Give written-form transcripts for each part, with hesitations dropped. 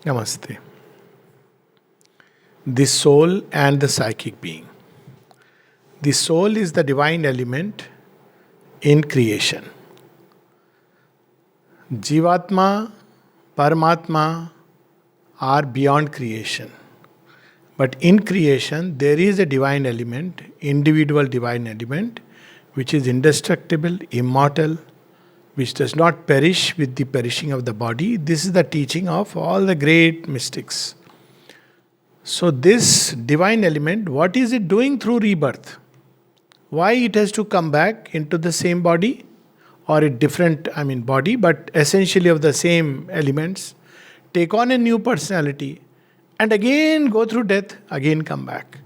Namaste. The soul and the psychic being. The soul is the divine element in creation. Jivatma, Paramatma are beyond creation. But in creation, there is a divine element, individual divine element, which is indestructible, immortal, which does not perish with the perishing of the body. This is the teaching of all the great mystics. So, this divine element, what is it doing through rebirth? Why it has to come back into the same body or a different, body, but essentially of the same elements, take on a new personality, and again go through death, again come back.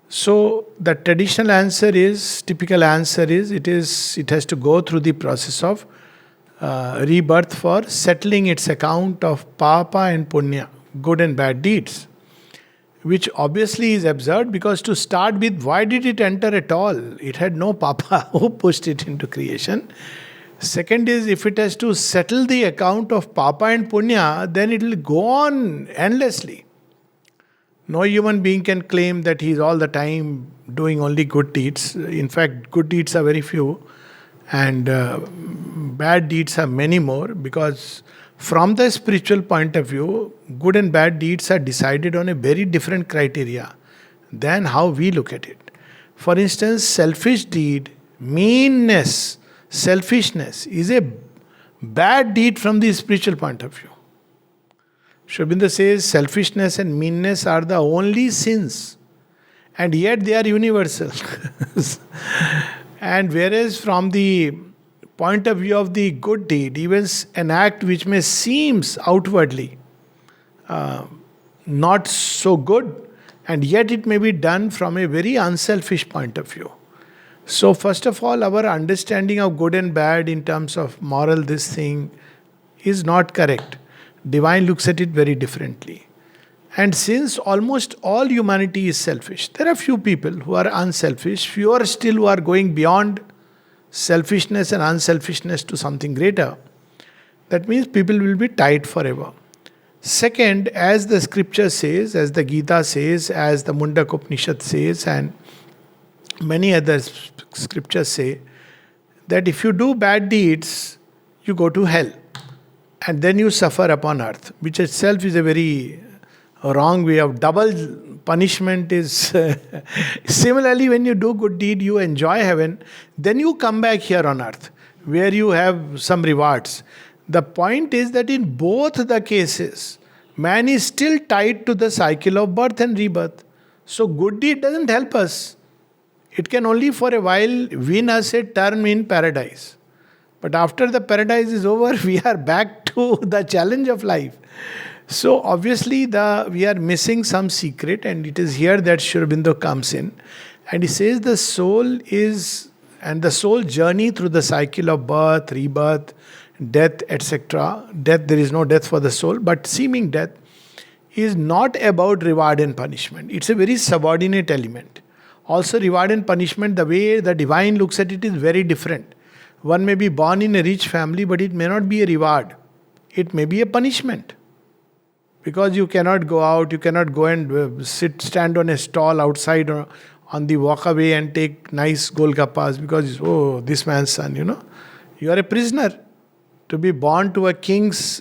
So the traditional answer is, typical answer is, it has to go through the process of rebirth for settling its account of papa and punya, good and bad deeds. Which obviously is absurd, because to start with, why did it enter at all? It had no papa who pushed it into creation. Second is, if it has to settle the account of papa and punya, then it will go on endlessly. No human being can claim that he is all the time doing only good deeds. In fact, good deeds are very few, and bad deeds are many more, because from the spiritual point of view, good and bad deeds are decided on a very different criteria than how we look at it. For instance, selfish deed, meanness, selfishness is a bad deed from the spiritual point of view. Sri Aurobindo says selfishness and meanness are the only sins, and yet they are universal. And whereas from the point of view of the good deed, even an act which may seems outwardly not so good, and yet it may be done from a very unselfish point of view. So first of all, our understanding of good and bad in terms of moral this thing is not correct. Divine looks at it very differently. And since almost all humanity is selfish, there are few people who are unselfish, fewer still who are going beyond selfishness and unselfishness to something greater. That means people will be tied forever. Second, as the scripture says, as the Gita says, as the Mundak Upanishad says, and many other scriptures say, that if you do bad deeds, you go to hell. And then you suffer upon earth, which itself is a very wrong way of double punishment is similarly, when you do good deed, you enjoy heaven, then you come back here on earth, where you have some rewards. The point is that in both the cases, man is still tied to the cycle of birth and rebirth. So good deed doesn't help us. It can only for a while win us a term in paradise. But after the paradise is over, we are back to the challenge of life. So obviously we are missing some secret, and it is here that Sri Aurobindo comes in. And he says the soul is, and the soul journey through the cycle of birth, rebirth, death, etc. Death, there is no death for the soul, but seeming death is not about reward and punishment. It's a very subordinate element. Also, reward and punishment, the way the divine looks at it is very different. One may be born in a rich family, but it may not be a reward. It may be a punishment. Because you cannot go out, you cannot go and stand on a stall outside or on the walkaway and take nice golgappas because, oh, this man's son, You are a prisoner. To be born to a king's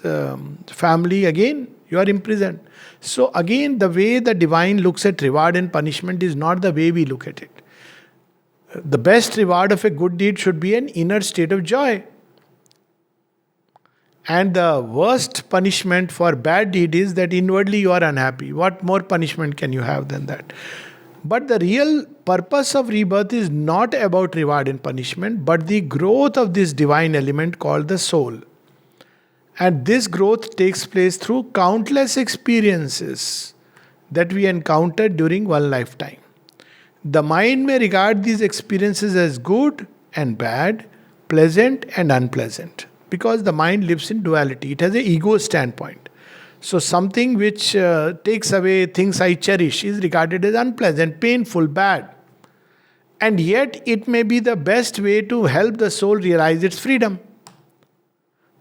family, again, you are imprisoned. So again, the way the divine looks at reward and punishment is not the way we look at it. The best reward of a good deed should be an inner state of joy. And the worst punishment for bad deed is that inwardly you are unhappy. What more punishment can you have than that? But the real purpose of rebirth is not about reward and punishment, but the growth of this divine element called the soul. And this growth takes place through countless experiences that we encounter during one lifetime. The mind may regard these experiences as good and bad, pleasant and unpleasant, because the mind lives in duality. It has an ego standpoint. So something which takes away things I cherish is regarded as unpleasant, painful, bad. And yet it may be the best way to help the soul realize its freedom.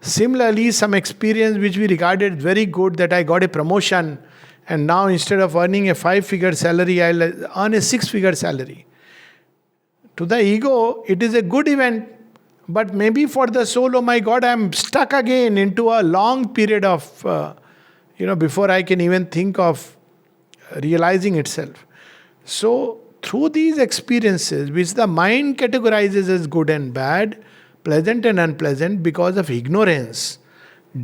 Similarly, some experience which we regarded very good, that I got a promotion and now instead of earning a 5-figure salary, I'll earn a 6-figure salary. To the ego, it is a good event, but maybe for the soul, oh my God, I'm stuck again into a long period of, before I can even think of realizing itself. So, through these experiences, which the mind categorizes as good and bad, pleasant and unpleasant, because of ignorance,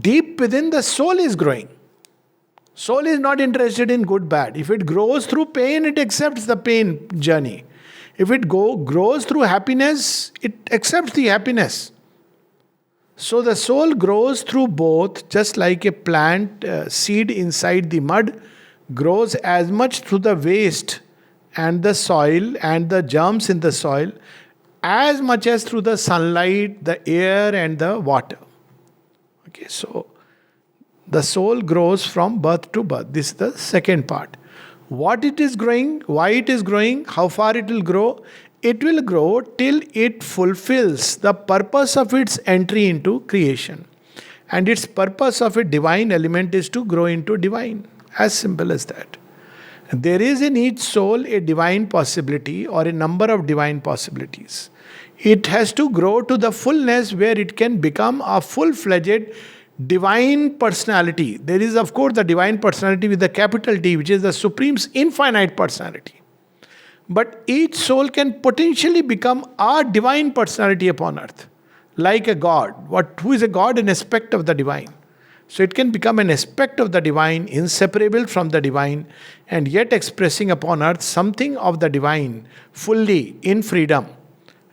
deep within the soul is growing. Soul is not interested in good, bad. If it grows through pain, it accepts the pain journey. If it grows through happiness, it accepts the happiness. So the soul grows through both, just like a plant seed inside the mud grows as much through the waste and the soil and the germs in the soil as much as through the sunlight, the air, and the water. Okay, so the soul grows from birth to birth. This is the second part. What it is growing, why it is growing, how far it will grow. It will grow till it fulfills the purpose of its entry into creation. And its purpose of a divine element is to grow into divine. As simple as that. There is in each soul a divine possibility or a number of divine possibilities. It has to grow to the fullness where it can become a full-fledged divine personality. There is, of course, the divine personality with the capital D, which is the Supreme's infinite personality. But each soul can potentially become a divine personality upon earth, like a god. Who is a god? An aspect of the divine. So it can become an aspect of the divine, inseparable from the divine, and yet expressing upon earth something of the divine fully in freedom.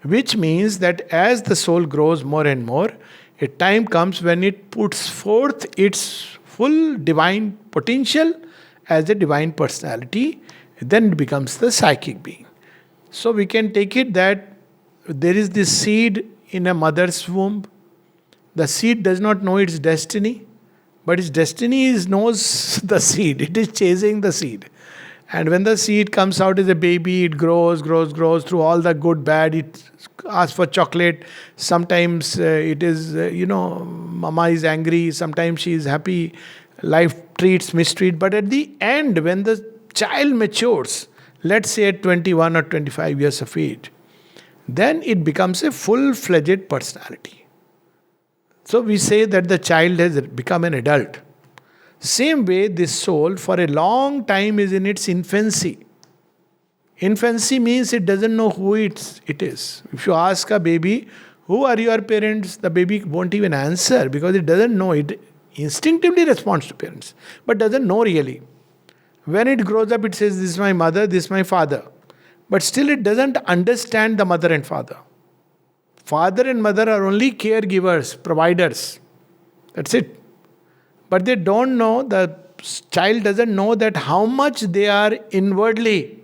Which means that as the soul grows more and more, a time comes when it puts forth its full divine potential as a divine personality, then it becomes the psychic being. So we can take it that there is this seed in a mother's womb. The seed does not know its destiny, but its destiny knows the seed. It is chasing the seed. And when the seed comes out as a baby, it grows through all the good, bad. It asks for chocolate. Sometimes it is, mama is angry. Sometimes she is happy. Life treats, mistreat. But at the end, when the child matures, let's say at 21 or 25 years of age, then it becomes a full-fledged personality. So we say that the child has become an adult. Same way, this soul for a long time is in its infancy. Infancy means it doesn't know who it is. If you ask a baby, who are your parents? The baby won't even answer because it doesn't know. It instinctively responds to parents, but doesn't know really. When it grows up, it says, this is my mother, this is my father. But still it doesn't understand the mother and father. Father and mother are only caregivers, providers. That's it. But they don't know, the child doesn't know that how much they are inwardly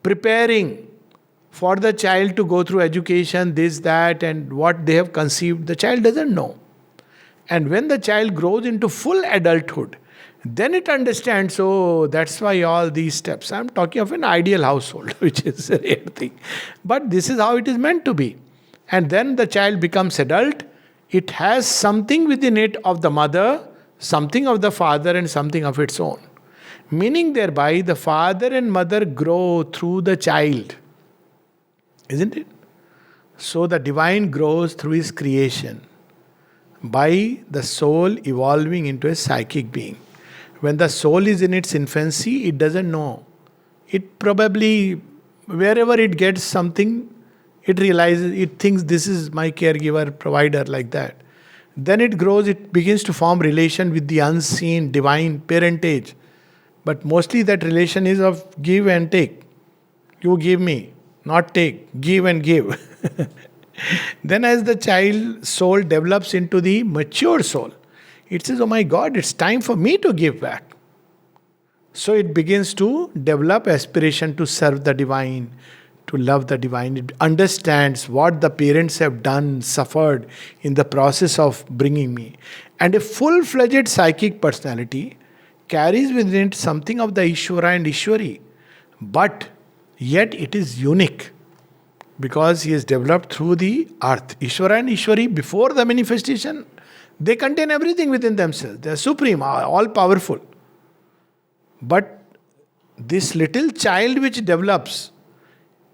preparing for the child to go through education, this, that, and what they have conceived. The child doesn't know. And when the child grows into full adulthood, then it understands, oh, that's why all these steps. I'm talking of an ideal household, which is a rare thing. But this is how it is meant to be. And then the child becomes adult. It has something within it of the mother, something of the father, and something of its own. Meaning thereby, the father and mother grow through the child. Isn't it? So the divine grows through his creation by the soul evolving into a psychic being. When the soul is in its infancy, it doesn't know. It probably, wherever it gets something, it realizes, it thinks this is my caregiver, provider, like that. Then it grows, it begins to form relation with the unseen, divine parentage. But mostly that relation is of give and take. You give me, not take, give and give. Then as the child soul develops into the mature soul, it says, oh my God, it's time for me to give back. So it begins to develop aspiration to serve the divine, to love the divine. It understands what the parents have done, suffered in the process of bringing me. And a full-fledged psychic personality carries within it something of the Ishvara and Ishwari. But yet it is unique because he is developed through the earth. Ishvara and Ishwari, before the manifestation, They contain everything within themselves. They are supreme, all powerful. But this little child which develops,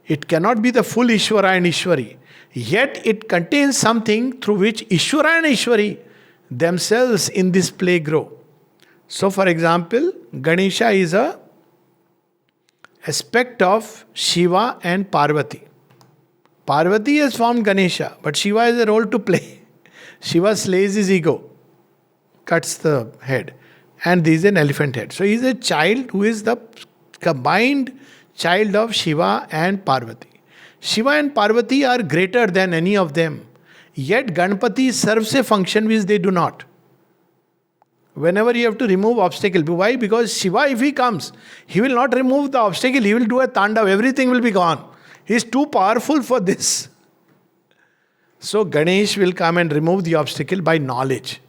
it cannot be the full Ishvara and Ishwari. Yet it contains something through which Ishvara and Ishwari themselves in this play grow. So for example, Ganesha is a aspect of Shiva and Parvati. Parvati has formed Ganesha, but Shiva has a role to play. Shiva slays his ego, cuts the head, and there is an elephant head. So he is a child who is the combined child of Shiva and Parvati. Shiva and Parvati are greater than any of them. Yet Ganpati serves a function which they do not. Whenever you have to remove obstacle. Why? Because Shiva, if he comes, he will not remove the obstacle. He will do a tandav. Everything will be gone. He is too powerful for this. So Ganesh will come and remove the obstacle by knowledge.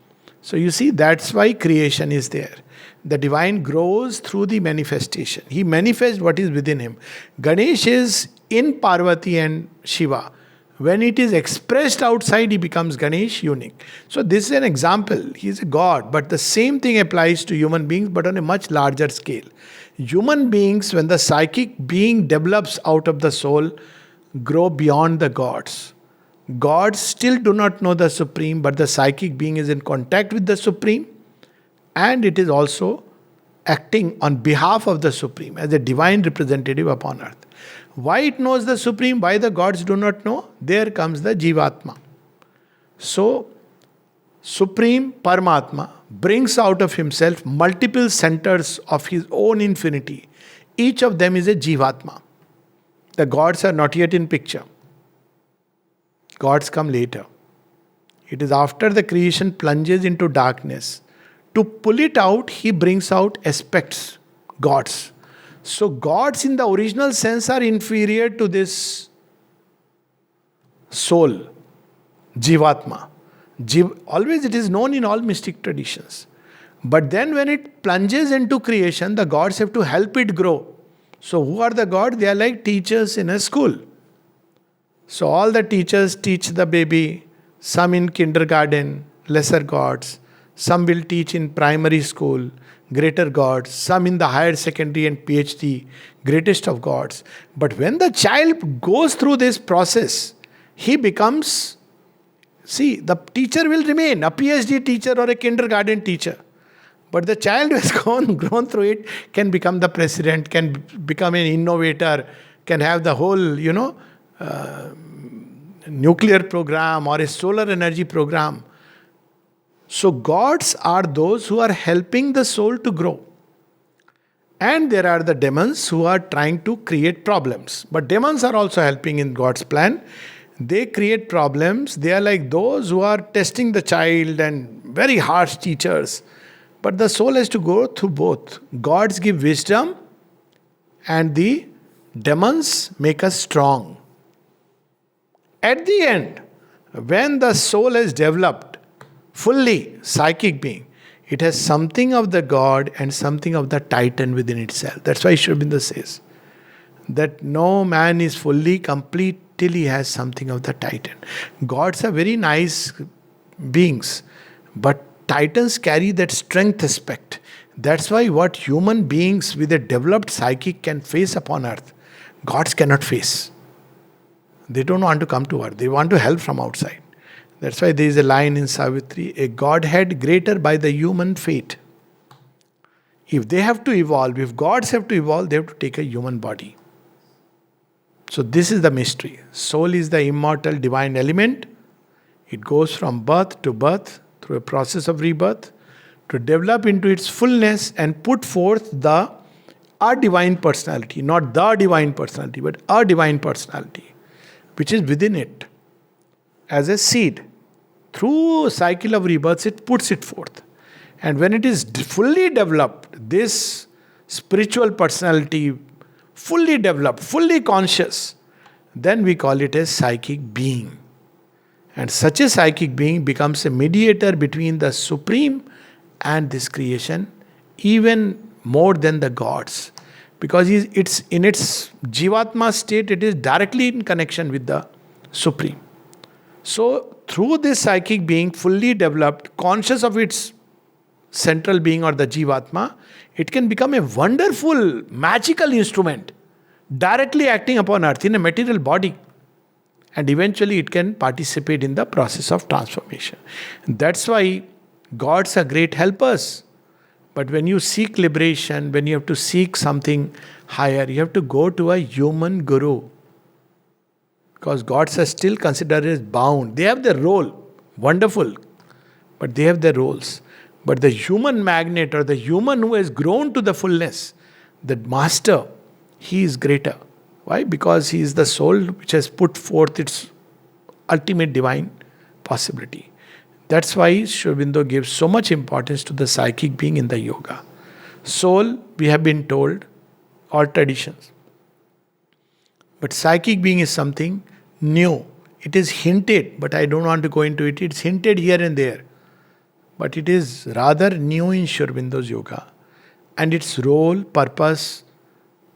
So you see, that's why creation is there. The divine grows through the manifestation. He manifests what is within him. Ganesh is in Parvati and Shiva. When it is expressed outside, he becomes Ganesh, unique. So this is an example. He is a god, but the same thing applies to human beings, but on a much larger scale. Human beings, when the psychic being develops out of the soul, grow beyond the gods. Gods still do not know the Supreme, but the psychic being is in contact with the Supreme, and it is also acting on behalf of the Supreme as a divine representative upon earth. Why it knows the Supreme, why the gods do not know? There comes the Jivatma. So, Supreme Paramatma brings out of himself multiple centers of his own infinity. Each of them is a Jivatma. The gods are not yet in picture. Gods come later. It is after the creation plunges into darkness. To pull it out, he brings out aspects, gods. So gods in the original sense are inferior to this soul, Jivatma. Always it is known in all mystic traditions. But then when it plunges into creation, the gods have to help it grow. So who are the gods? They are like teachers in a school. So all the teachers teach the baby, some in kindergarten, lesser gods. Some will teach in primary school, greater gods. Some in the higher secondary and PhD, greatest of gods. But when the child goes through this process, he becomes, see, the teacher will remain a PhD teacher or a kindergarten teacher. But the child who has grown through it can become the president, can become an innovator, can have the whole, nuclear program or a solar energy program. So gods are those who are helping the soul to grow. And there are the demons who are trying to create problems. But demons are also helping in God's plan. They create problems. They are like those who are testing the child and very harsh teachers. But the soul has to go through both. Gods give wisdom and the demons make us strong. At the end, when the soul has developed fully psychic being, it has something of the God and something of the Titan within itself. That's why Sri Aurobindo says that no man is fully complete till he has something of the Titan. Gods are very nice beings, but Titans carry that strength aspect. That's why what human beings with a developed psychic can face upon earth, gods cannot face. They don't want to come to earth. They want to help from outside. That's why there is a line in Savitri, a godhead greater by the human fate. If they have to evolve, if gods have to evolve, they have to take a human body. So this is the mystery. Soul is the immortal divine element. It goes from birth to birth through a process of rebirth to develop into its fullness and put forth a divine personality. Not the divine personality, but a divine personality, which is within it. As a seed, through a cycle of rebirths, it puts it forth. And when it is fully developed, this spiritual personality, fully developed, fully conscious, then we call it a psychic being. And such a psychic being becomes a mediator between the Supreme and this creation, even more than the gods. Because it's in its Jivatma state, it is directly in connection with the Supreme. So, through this psychic being fully developed, conscious of its central being or the Jivatma, it can become a wonderful, magical instrument directly acting upon earth in a material body. And eventually it can participate in the process of transformation. That's why gods are great helpers. But when you seek liberation, when you have to seek something higher, you have to go to a human guru. Because gods are still considered as bound. They have their role, wonderful, but they have their roles. But the human magnet or the human who has grown to the fullness, the master, he is greater. Why? Because he is the soul which has put forth its ultimate divine possibility. That's why Sri Aurobindo gives so much importance to the psychic being in the yoga. Soul, we have been told, all traditions. But psychic being is something new. It is hinted, but I don't want to go into it. It's hinted here and there. But it is rather new in Sri Aurobindo's yoga. And its role, purpose,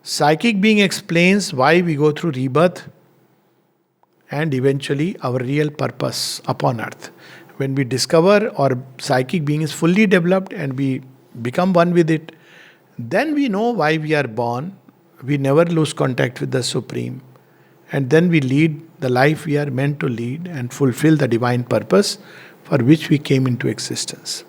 psychic being explains why we go through rebirth and eventually our real purpose upon earth. When we discover our psychic being is fully developed and we become one with it, then we know why we are born. We never lose contact with the Supreme. And then we lead the life we are meant to lead and fulfill the divine purpose for which we came into existence.